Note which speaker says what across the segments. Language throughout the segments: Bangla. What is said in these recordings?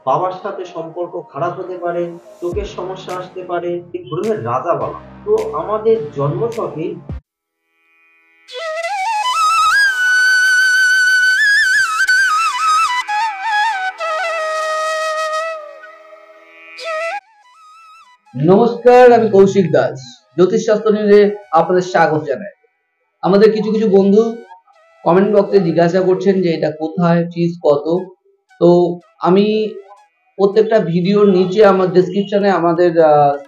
Speaker 1: বাবার সাথে সম্পর্ক খারাপ হতে পারে, চোখের সমস্যা আসতে পারে, এই গ্রহের রাজা বলা। তো আমাদের জন্মছকে
Speaker 2: নমস্কার, আমি কৌশিক দাস। জ্যোতিষশাস্ত্র নিউজে আপনাদের স্বাগত জানাই। আমাদের কিছু কিছু বন্ধু কমেন্ট বক্সে জিজ্ঞাসা করছেন যে এটা কোথায়, ফিস কত। তো আমি প্রত্যেকটা ভিডিওর নিচে আমার ডেসক্রিপশনে আমাদের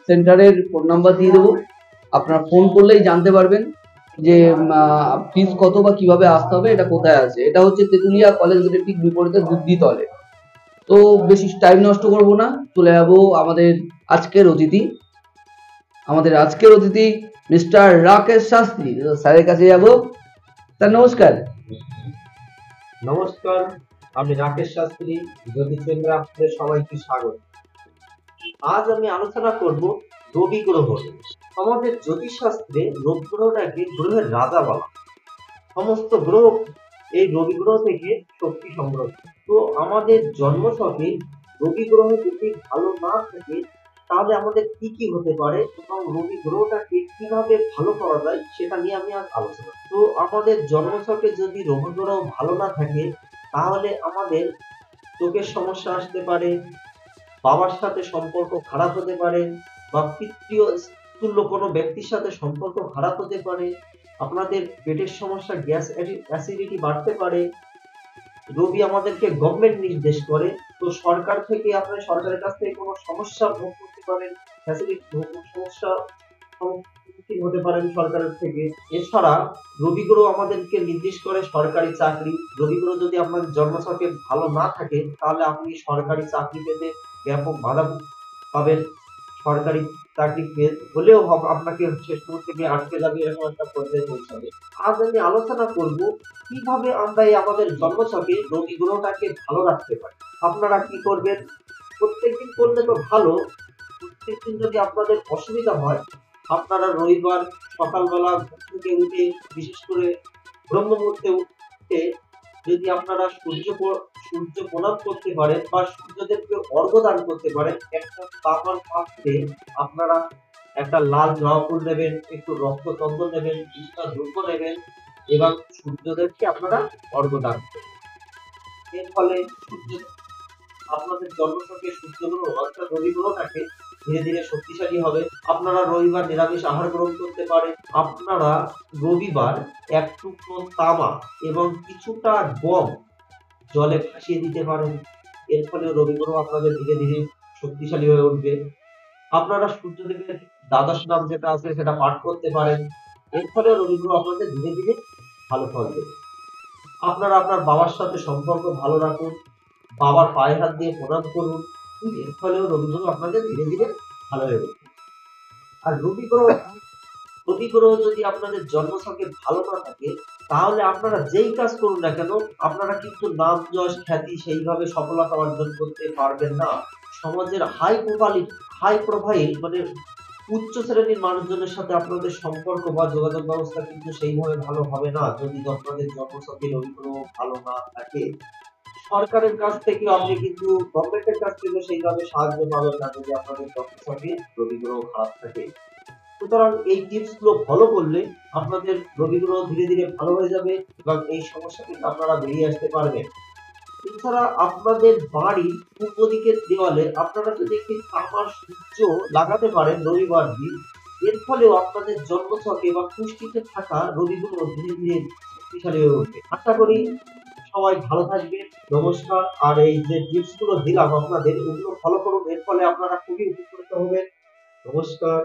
Speaker 2: সেন্টারের ফোন নাম্বার দিয়ে দেবো। আপনারা ফোন করলেই জানতে পারবেন যে ফিস কত বা কিভাবে আসতে হবে, এটা কোথায় আছে। এটা হচ্ছে তেতুলিয়া কলেজ গেটের ঠিক বিপরীতে দুধদিতলে। তো বেশি টাইম নষ্ট করব না, চলে যাবো আমাদের আজকের অতিথি। মিস্টার রাকেশ শাস্ত্রী স্যারের কাছে যাব। স্যার নমস্কার।
Speaker 1: নমস্কার, আমি রাকেশ শাস্ত্রী, জ্যোতিষ কেন্দ্রে আপনাদের সবাইকে স্বাগত। আজ আমি আলোচনা করব রবি গ্রহ। আমাদের জ্যোতিষ শাস্ত্রে রবি গ্রহটাকে গ্রহের রাজা বলা। সমস্ত গ্রহ এই রবি গ্রহ থেকে শক্তি সংগ্রহ। তো আমাদের জন্মছকে রবি গ্রহ যদি ভালো না থাকে তাহলে আমাদের কি কি হতে পারে এবং রবি গ্রহটাকে কিভাবে ভালো করা যায় সেটা নিয়ে আমি আজ আলোচনা। তো আমাদের জন্মছকে যদি রবি গ্রহ ভালো না থাকে তাহলে আমাদের চোখের সমস্যা আসতে পারে, বাবার সাথে সম্পর্ক খারাপ হতে পারে, বা পিতৃয় তুল্য কোনো ব্যক্তির সাথে সম্পর্ক খারাপ হতে পারে, আপনাদের পেটের সমস্যা, গ্যাস অ্যাসিডিটি বাড়তে পারে। রবি আমাদেরকে গভর্নমেন্ট নির্দেশ করে, তো সরকার থেকে আপনি সরকারের কাছ থেকে কোনো সমস্যা ভোগ করতে পারেন, ফ্যাসিলিটি সমস্যা সম্মুখীন হতে পারেন সরকারের থেকে। এছাড়া রবি গ্রহ আমাদেরকে নির্দেশ করে সরকারি চাকরি। রবি গ্রহ যদি আপনাদের জন্মছকে ভালো না থাকে তাহলে আপনি সরকারি চাকরি পেতে ব্যাপক বাধা পাবেন। সরকারি চাকরি হলেও আপনাকে শেষ মুহূর্তে গিয়ে আটকে যাবে, এরকম একটা পর্যায়ে পৌঁছাবে। আজ আমি আলোচনা করব কিভাবে আমরা এই আমাদের জন্মছকে রবি গ্রহটাকে ভালো রাখতে পারি। আপনারা কি করবেন? প্রত্যেকদিন করলে তো ভালো, প্রত্যেকদিন যদি আপনাদের অসুবিধা হয় আপনারা রবিবার সকালবেলা ঘুম থেকে উঠে, বিশেষ করে ব্রহ্ম মুহূর্তে উঠে যদি আপনারা সূর্য প্রণাম করতে পারেন বা সূর্যদেবকে অর্ঘ্য দান করতে পারেন, একটা তামার পাত্রে আপনারা একটা লাল জবা ফুল নেবেন, একটু রক্ত চন্দন নেবেন, কিছুটা দ্রব্য নেবেন এবং সূর্যদেবকে আপনারা অর্ঘ্য দান করবেন। এর ফলে সূর্য আপনাদের জন্মছকে সূর্যগ্রহ অর্থাৎ রবি গ্রহটাকে ধীরে ধীরে শক্তিশালী হবে। আপনারা রবিবার নিরামিষ আহার গ্রহণ করতে পারেন। আপনারা রবিবার এক টুকরো তামা এবং কিছুটা গম জলে ভাসিয়ে দিতে পারেন। এর ফলে রবি গ্রহ আপনাদের ধীরে ধীরে শক্তিশালী হয়ে উঠবে। আপনারা সূর্যদেবের দ্বাদশ নাম যেটা আছে সেটা পাঠ করতে পারেন। এর ফলে রবি গ্রহ আপনাদের ধীরে ধীরে ভালো ফল দেবে। আপনারা আপনার বাবার সাথে সম্পর্ক ভালো রাখুন, বাবার পায়ে হাত দিয়ে প্রণাম করুন, এর ফলেও রবি গ্রহ আপনাদের ধীরে ধীরে ভালো হয়ে উঠবে। আর রবি গ্রহ যদি আপনাদের জন্মছকে ভালো না থাকে তাহলে আপনারা যেই কাজ করুন না কেন আপনারা কিন্তু নাম যশ খ্যাতি সেইভাবে সফলতা অর্জন করতে পারবেন না। সমাজের হাই প্রোফাইল মানে উচ্চ শ্রেণীর মানুষজনের সাথে আপনাদের সম্পর্ক বা যোগাযোগ ব্যবস্থা কিন্তু সেইভাবে ভালো হবে না যদি আপনাদের জন্মছকে রবি গ্রহ ভালো না থাকে। সরকারের কাছ থেকে আপনি কিন্তু গভর্নমেন্টের কাছ থেকে সেইভাবে সাহায্য পাবেন না যদি আপনাদের জন্মছকে রবি গ্রহ খারাপ থাকে। সুতরাং এই টিপস গুলো ফলো করলে আপনাদের রবি গ্রহ ধীরে ধীরে ভালো হয়ে যাবে এবং এই সমস্যা থেকে আপনারা বেরিয়ে আসতে পারবেন। এছাড়া আপনাদের বাড়ির পূর্ব দিকের দেওয়ালে আপনারা যদি একটি তামার সূর্য লাগাতে পারেন রবিবার দিন, এর ফলেও আপনাদের জন্মছকে বা পুষ্টিতে থাকা রবি গ্রহ ধীরে ধীরে শক্তিশালী হয়ে উঠবে। আশা করি সবাই ভালো থাকবেন। নমস্কার। আর এই যে টিপস গুলো দিলাম আপনাদের, এগুলো ফলো করুন, এর ফলে আপনারা খুবই উপকৃত হবেন। নমস্কার।